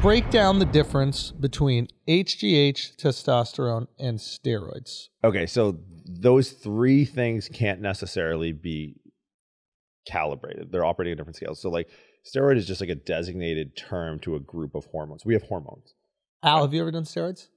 break down the difference between HGH, testosterone, and steroids. Okay, so those three things can't necessarily be calibrated. They're operating at different scales. So like steroid is just like a designated term to a group of hormones. We have hormones. Al, have you ever done steroids?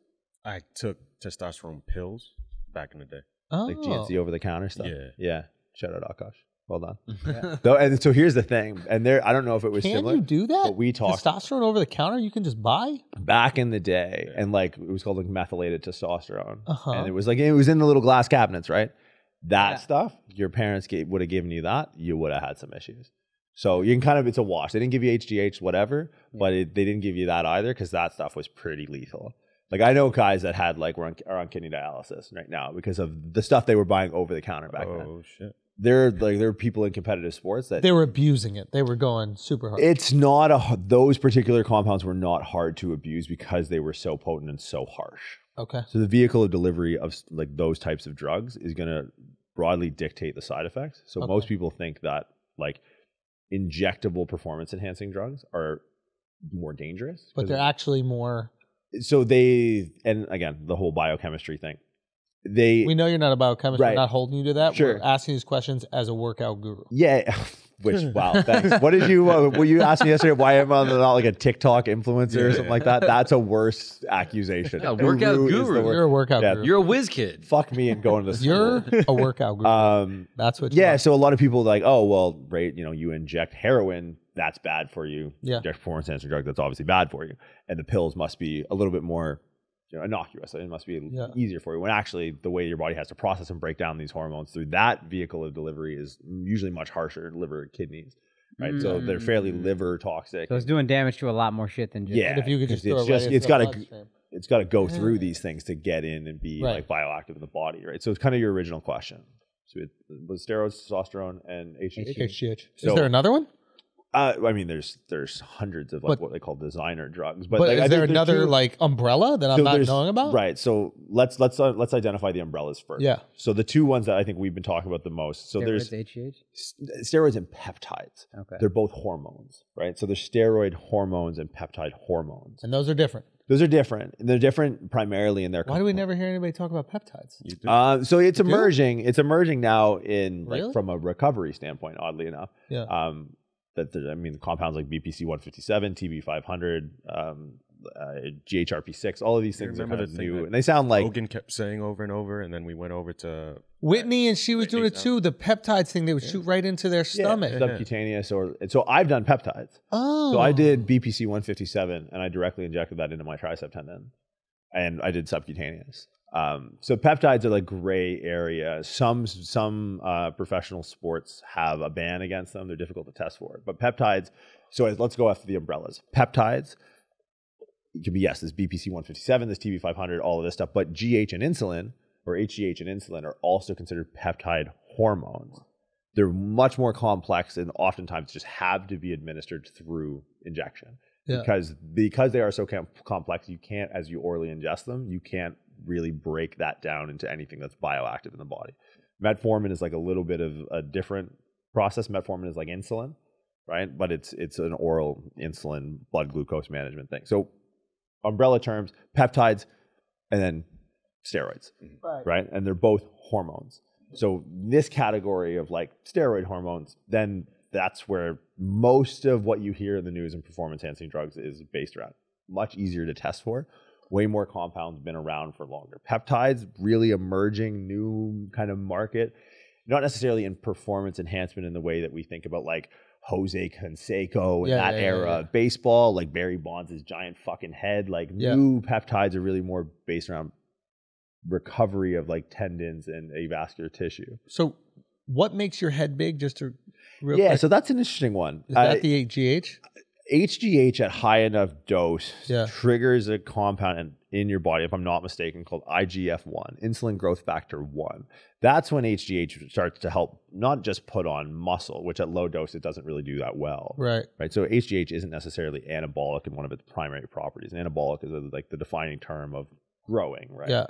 I took testosterone pills back in the day. Oh. Like GNC over the counter stuff. Yeah. Yeah. Shout out Akaash. Well done. And so here's the thing. And there, I don't know if it was similar. Can you do that? But we talked testosterone over the counter you can just buy? back in the day. And like, it was called like methylated testosterone. Uh-huh. And it was in the little glass cabinets, right? That stuff, your parents would have given you that, you would have had some issues. So you can kind of, it's a wash. They didn't give you HGH, whatever, but they didn't give you that either because that stuff was pretty lethal. Like I know guys that had like are on kidney dialysis right now because of the stuff they were buying over the counter back then. Oh shit. There are people in competitive sports that They were abusing it. They were going super hard. it's not those particular compounds were not hard to abuse because they were so potent and so harsh. Okay. So the vehicle of delivery of like those types of drugs is going to broadly dictate the side effects. So most people think that like injectable performance enhancing drugs are more dangerous. But they're actually more... So and again, the whole biochemistry thing. We know you're not a biochemist. Right. We're not holding you to that. Sure. We're asking these questions as a workout guru. Yeah. Which, wow, thanks. What did you asked me yesterday why am I not like a TikTok influencer or something like that? That's a worse accusation. Yeah, workout guru. You're a workout guru. You're a whiz kid. Fuck me and going to school. You're a workout guru. That's what you are. So a lot of people are like, oh, well, right, you inject heroin, that's bad for you. Yeah. Inject performance enhancing drug, that's obviously bad for you. And the pills must be a little bit more innocuous. It must be easier for you when actually the way your body has to process and break down these hormones through that vehicle of delivery is usually much harsher, liver, kidneys. Right, so they're fairly liver toxic. So it's doing damage to a lot more shit than just... Yeah, And if you could just it's got to go through these things to get in and be like bioactive in the body, right? So it's kind of your original question. So it was steroids, testosterone, and HGH. Is there another one? I mean, there's hundreds of like what they call designer drugs, but like, I is there think another like umbrella that I'm not knowing about? Right. So let's identify the umbrellas first. Yeah. So the two ones that I think we've been talking about the most. So Steroids, there's HGH? steroids and peptides. Okay. They're both hormones, right? So there's steroid hormones and peptide hormones. And those are different. Those are different. They're different primarily in their. Why do we never hear anybody talk about peptides? So it's emerging. It's emerging now in Really? from a recovery standpoint. Oddly enough. Yeah. The compounds like BPC 157, TB 500, GHRP6, all of these things are kind of new, and they sound like Rogan kept saying over and over, and then we went over to Whitney, and she was doing it too. The peptides thing, they would shoot right into their stomach. subcutaneous, so I've done peptides. Oh, So I did BPC 157, and I directly injected that into my tricep tendon, and I did subcutaneous. So peptides are like gray area. Some professional sports have a ban against them. They're difficult to test for. But peptides, so let's go after the umbrellas. Peptides, it can be, yes, this BPC 157, this TB 500, all of this stuff. But GH and insulin, or HGH and insulin, are also considered peptide hormones. They're much more complex and oftentimes just have to be administered through injection. Yeah. Because they are so complex, you can't, as you orally ingest them, you can't really break that down into anything that's bioactive in the body. Metformin is like a little bit of a different process. Metformin is like insulin, right? But it's an oral insulin blood glucose management thing. So umbrella terms, peptides, and then steroids, right? And they're both hormones. So this category of like steroid hormones, then that's where most of what you hear in the news and performance enhancing drugs is based around. Much easier to test for. Way more compounds, been around for longer. Peptides, really emerging new kind of market, not necessarily in performance enhancement in the way that we think about like Jose Canseco in that era of baseball, like Barry Bonds' giant fucking head. Like new peptides are really more based around recovery of like tendons and avascular tissue. So what makes your head big? Just to so that's an interesting one. Is that the HGH? HGH at high enough dose triggers a compound in your body, if I'm not mistaken, called IGF-1, insulin growth factor 1. That's when HGH starts to help not just put on muscle, which at low dose it doesn't really do that well. Right. So HGH isn't necessarily anabolic in one of its primary properties. Anabolic is like the defining term of growing, right? Yeah.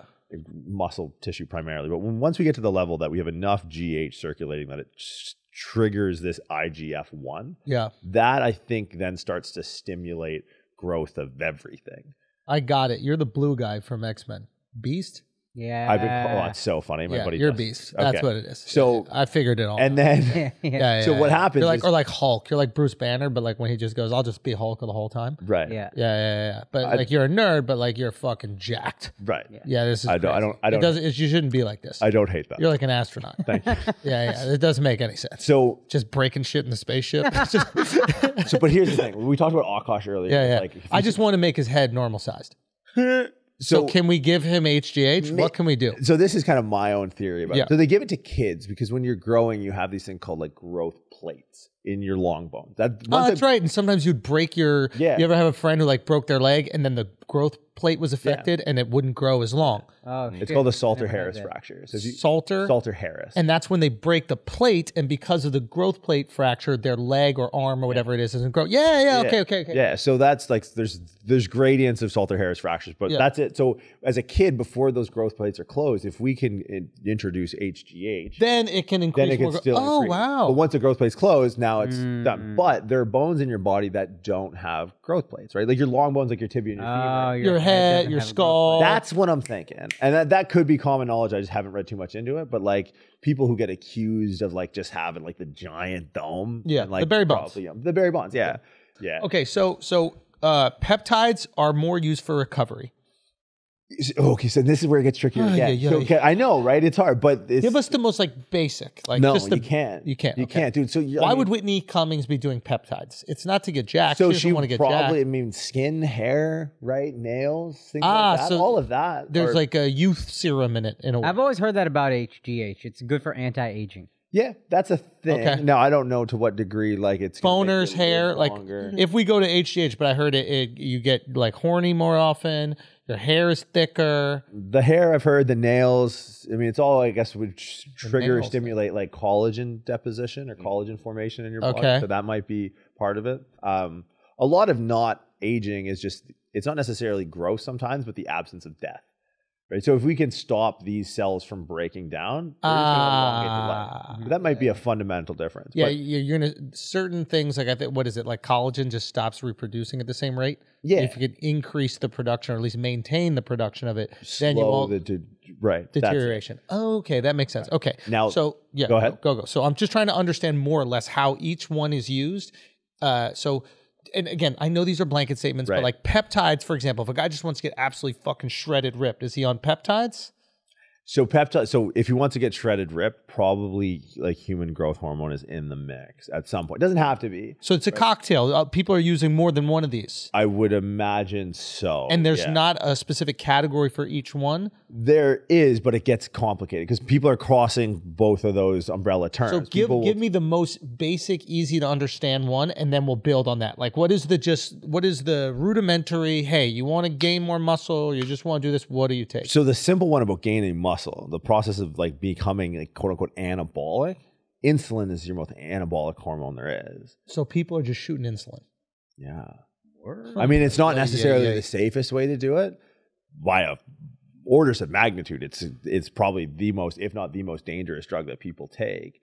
Muscle tissue primarily. But once we get to the level that we have enough GH circulating that it triggers this IGF-1, that I think then starts to stimulate growth of everything. I got it. You're the blue guy from X-Men. Beast? Yeah. Oh, it's so funny. My buddy you're does. Beast. That's Okay. what it is. So I figured it all. And out. then so what happens? You're like, is, or like Hulk. You're like Bruce Banner, but like when he just goes, I'll just be Hulk the whole time. right. Yeah. But like you're a nerd, but like you're fucking jacked. Right. Yeah, this is. I don't. It doesn't. You shouldn't be like this. I don't hate that. You're like an astronaut. Thank you. Yeah. It doesn't make any sense. So Just breaking shit in the spaceship. but here's the thing. We talked about Akaash earlier. Yeah. Like, if I you- just want to make his head normal sized. So can we give him HGH? What can we do? So this is kind of my own theory about Yeah. it. So they give it to kids because when you're growing, you have these things called like growth plates in your long bones. That's right. And sometimes you'd break your. Yeah. You ever have a friend who like broke their leg and then the growth plate was affected and it wouldn't grow as long? Oh, It's called a Salter-Harris fracture. So Salter-Harris. And that's when they break the plate, and because of the growth plate fracture, their leg or arm or whatever it is doesn't grow. Yeah. Okay. Yeah, so that's like there's gradients of Salter-Harris fractures, but that's it. So as a kid, before those growth plates are closed, if we can introduce HGH, then it can increase. then it can still oh increase. wow! But once the growth plate's closed, now it's done. But there are bones in your body that don't have growth plates, right? Like your long bones, like your tibia and your femur. your head, doesn't your have a growth skull. plate. That's what I'm thinking. And that could be common knowledge. I just haven't read too much into it. But like people who get accused of like just having like the giant dome. Yeah, and, like, the Barry Bonds. probably, the Barry Bonds, yeah. Okay, so peptides are more used for recovery. Okay, so this is where it gets trickier again. So, okay, I know, right? It's hard, but it's... Give us the most like basic. Like No, just you can't. You can't. You okay. can't, dude. So Why would Whitney Cummings be doing peptides? It's not to get jacked. So she doesn't want to get probably, jacked. I mean, skin, hair, right? Nails, things like that. so all of that. There's are- like a youth serum in it. In a way. I've always heard that about HGH. It's good for anti-aging. Yeah, that's a thing. Okay. Now, I don't know to what degree, like, it's... gonna make boners, you hair. live Like longer. if we go to HGH, but I heard you get like horny more often. Your hair is thicker. The hair, I've heard, the nails. I mean, it's all, I guess, would trigger or nails. stimulate like collagen deposition or collagen formation in your body. Okay. So that might be part of it. A lot of not aging is just, it's not necessarily growth sometimes, but the absence of death. Right. So if we can stop these cells from breaking down, they're just gonna elongate the life. But that might be a fundamental difference. Yeah, But you're gonna certain things like I think what is it like collagen just stops reproducing at the same rate. Yeah. If you could increase the production or at least maintain the production of it, then you slow won't right. that's it. deterioration. Oh, okay, that makes sense. Okay, Now- so yeah, go ahead. Go. So I'm just trying to understand more or less how each one is used. And again, I know these are blanket statements, but Right. like peptides, for example, if a guy just wants to get absolutely fucking shredded, ripped, is he on peptides? So peptide. So if you want to get shredded ripped, probably like human growth hormone is in the mix at some point. It doesn't have to be. So it's a cocktail. People are using more than one of these. I would imagine so. And there's yeah. not a specific category for each one. There is, but it gets complicated because people are crossing both of those umbrella terms. So People give will- me the most basic, easy to understand one, and then we'll build on that. Like, what is the rudimentary? Hey, you want to gain more muscle? You just want to do this? What do you take? So the simple one about gaining muscle, the process of like becoming like quote unquote anabolic, insulin is your most anabolic hormone there is. So people are just shooting insulin. Yeah. I mean, it's not Yeah, necessarily yeah. the safest way to do it. By orders of magnitude, it's probably the most, if not the most dangerous drug that people take.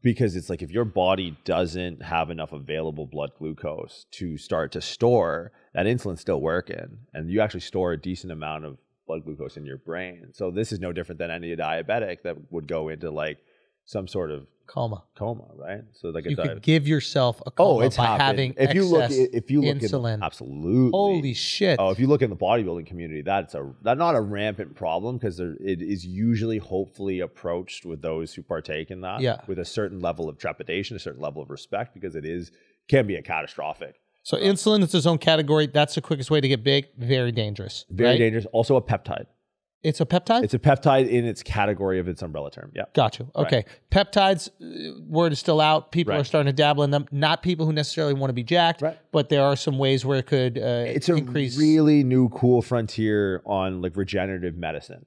Because it's like if your body doesn't have enough available blood glucose to start to store, that insulin's still working. And you actually store a decent amount of blood glucose in your brain. So this is no different than any diabetic that would go into like some sort of Coma. right? So like You could give yourself a coma it's by happened. having if you look insulin. absolutely. Holy shit. Oh, if you look in the bodybuilding community, that's not a rampant problem because it is usually hopefully approached with those who partake in that with a certain level of trepidation, a certain level of respect, because can be a catastrophic. So insulin is its own category. That's the quickest way to get big. Very dangerous. Very right? dangerous. Also a peptide. It's a peptide? It's a peptide in its category of its umbrella term. Yeah. Got you. Okay. Peptides, word is still out. People Right. are starting to dabble in them. Not people who necessarily want to be jacked, Right. but there are some ways where it could It's increase. a really new cool frontier on like regenerative medicine.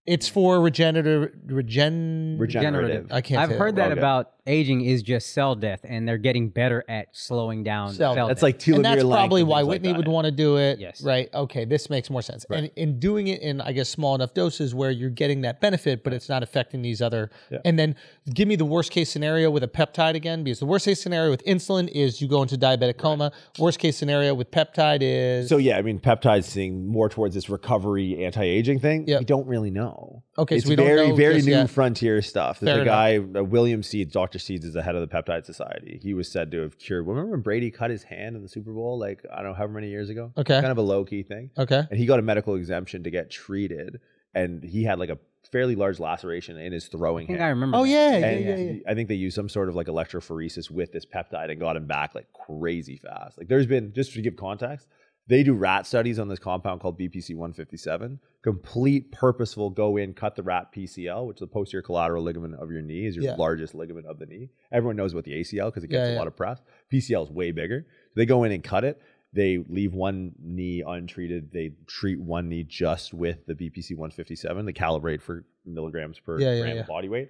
It's for regenerative. Regenerative. I can't I've say heard that Okay. about aging is just cell death, and they're getting better at slowing down Cell cell death. That's death. like telomere And that's length probably and why things like Whitney that. would want to do it. Yes. Right. Okay. This makes more sense. Right. And in doing it in, I guess, small enough doses where you're getting that benefit, but it's not affecting these other. Yeah. And then give me the worst case scenario with a peptide again, because the worst case scenario with insulin is you go into diabetic coma. Worst case scenario with peptide is. So yeah, I mean, peptides seeing more towards this recovery anti-aging thing. Yep. We don't really know. Okay, It's so we don't very, know very just new yet. frontier stuff. There's Fair a guy, William Seeds, Dr. Seeds is the head of the Peptide Society. He was said to have cured. Remember when Brady cut his hand in the Super Bowl, like, I don't know, however many years ago? Okay. Kind of a low-key thing. Okay. And he got a medical exemption to get treated. And he had like a fairly large laceration in his throwing I think hand. I remember. Oh, that. yeah. And I think they used some sort of like electrophoresis with this peptide and got him back like crazy fast. Like there's been, just to give context, they do rat studies on this compound called BPC 157. Complete purposeful go in, cut the rat PCL, which is the posterior collateral ligament of your knee, is your largest ligament of the knee. Everyone knows about the ACL because it gets a lot of press. PCL is way bigger. They go in and cut it. They leave one knee untreated. They treat one knee just with the BPC 157. They calibrate for milligrams per gram of body weight.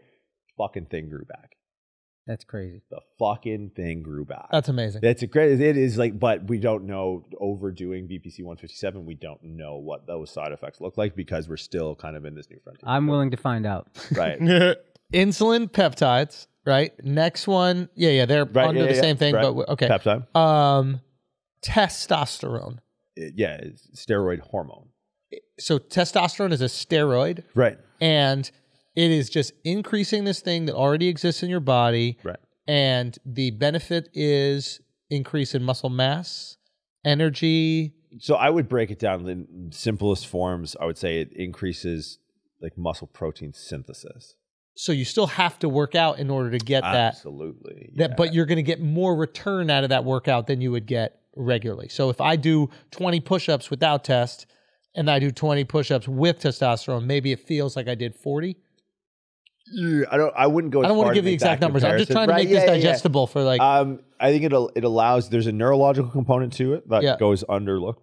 Fucking thing grew back. That's crazy. The fucking thing grew back. That's amazing. That's a great. It is like, but we don't know overdoing BPC 157. We don't know what those side effects look like because we're still kind of in this new frontier. I'm willing to find out. Right. Insulin, peptides, right? Next one. Yeah. They're under the same thing, right. but okay. Peptide. Testosterone. Yeah, it's steroid hormone. So testosterone is a steroid. Right. And it is just increasing this thing that already exists in your body. Right. And the benefit is increase in muscle mass, energy. So I would break it down in simplest forms. I would say it increases like muscle protein synthesis. So you still have to work out in order to get that. Absolutely. But you're going to get more return out of that workout than you would get regularly. So if I do 20 push-ups without test and I do 20 push-ups with testosterone, maybe it feels like I did 40. I wouldn't go. I don't want to give the exact numbers. I'm just trying to make this digestible for like. I think it allows. There's a neurological component to it that goes overlooked.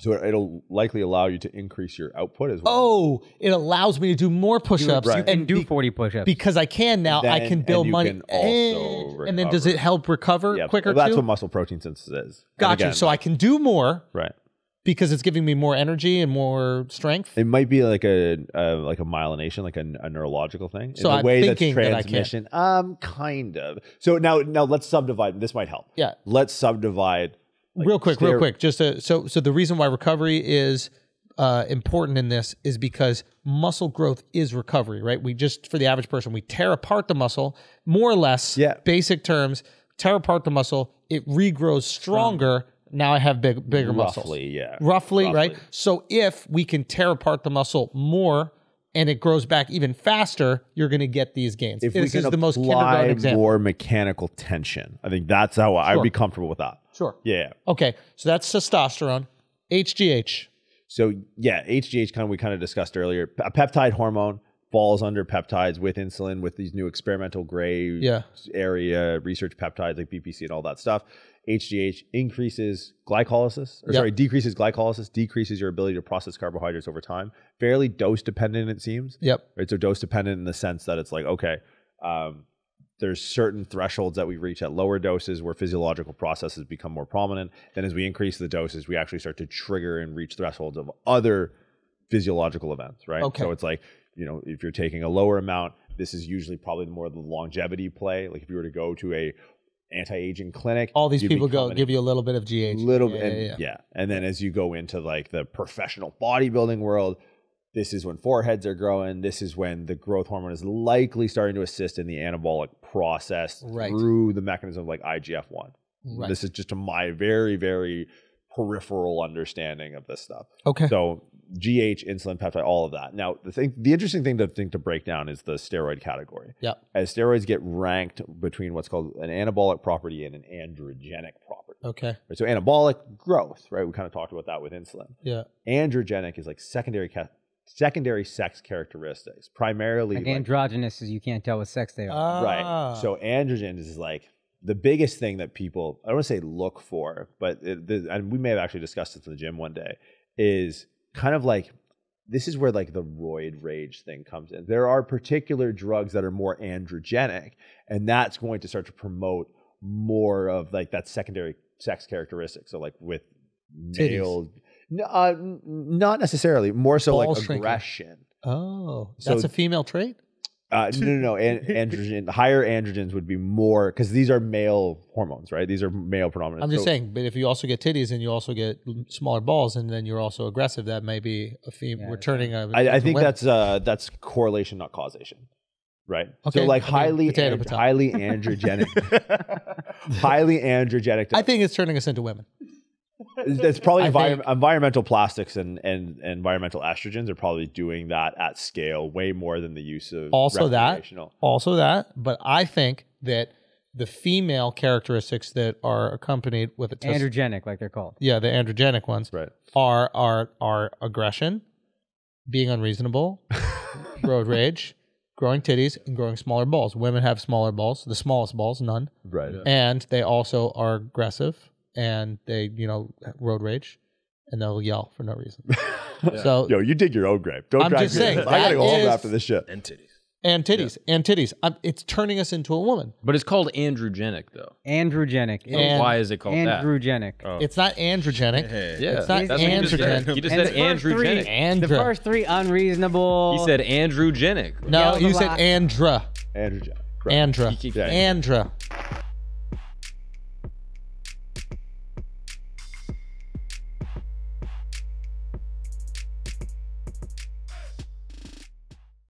So it'll likely allow you to increase your output as well. Oh, it allows me to do more push-ups. Right. You can do 40 push-ups. Because I can now. I can build money. Can also and then does it help recover quicker well, that's too? what muscle proteen synthesis is. Gotcha. So I can do more. Right. Because it's giving me more energy and more strength. It might be like a myelination, like a neurological thing. So in a I'm way thinking that's that I can. transmission. Kind of. So now let's subdivide. This might help. Yeah. Let's subdivide. Like real quick. Just so the reason why recovery is important in this is because muscle growth is recovery, right? We just, for the average person, we tear apart the muscle, more or less, basic terms, tear apart the muscle, it regrows stronger. Now I have bigger muscles. Roughly, right? So if we can tear apart the muscle more and it grows back even faster, you're going to get these gains. If this we is can the most kindergarten apply example. more mechanical tension, I think that's how I'd be comfortable with that. Sure. Yeah. Okay, so that's testosterone. HGH. So yeah, HGH we kind of discussed earlier. A peptide hormone falls under peptides with insulin, with these new experimental gray area research peptides like BPC and all that stuff. HGH increases glycolysis, decreases glycolysis, decreases your ability to process carbohydrates over time. Fairly dose dependent, it seems. Yep. Right. So dose dependent in the sense that it's like, okay, there's certain thresholds that we reach at lower doses where physiological processes become more prominent. Then as we increase the doses, we actually start to trigger and reach thresholds of other physiological events, right? Okay. So it's like, if you're taking a lower amount, this is usually probably more the longevity play. Like if you were to go to a anti-aging clinic, all these people give you a little bit of GH. And then as you go into like the professional bodybuilding world, this is when foreheads are growing. This is when the growth hormone is likely starting to assist in the anabolic process through the mechanism of like IGF-1. Right. This is just my very, very peripheral understanding of this stuff. Okay. So GH, insulin, peptide, all of that. Now, the interesting thing to break down is the steroid category. Yeah. As steroids get ranked between what's called an anabolic property and an androgenic property. Okay. Right, so anabolic, growth, right? We kind of talked about that with insulin. Yeah. Androgenic is like secondary sex characteristics, primarily like androgynous is you can't tell what sex they are. Right. So androgen is like the biggest thing that people, I don't want to say look for, but and we may have actually discussed this in the gym one day, is kind of like this is where like the roid rage thing comes in. There are particular drugs that are more androgenic, and that's going to start to promote more of like that secondary sex characteristic. So like with male, not necessarily, more so Ball like aggression. Oh, that's a female trait? No. Androgen, higher androgens would be more, because these are male hormones, right? These are male predominant. I'm just saying, but if you also get titties and you also get smaller balls, and then you're also aggressive, that may be a female returning. I think that's correlation, not causation, right? Okay. So like highly androgenic, highly androgenic. I think it's turning us into women. It's probably environmental plastics and environmental estrogens are probably doing that at scale way more than the use of also that. But I think that the female characteristics that are accompanied with a androgenic, like they're called, the androgenic ones, are aggression, being unreasonable, road rage, growing titties, and growing smaller balls. Women have smaller balls, the smallest balls, none, right? And they also are aggressive. And they, road rage, and they'll yell for no reason. So, you dig your own grave. Don't. I'm just saying. I gotta go home after this shit. And titties. It's turning us into a woman. But it's called androgenic, though. Androgenic. And why is it called androgenic? that? It's not androgenic. It's not androgenic. You just said androgenic. The first three, unreasonable. He said androgenic. No, you said andra. Androgenic. Andra. Andra.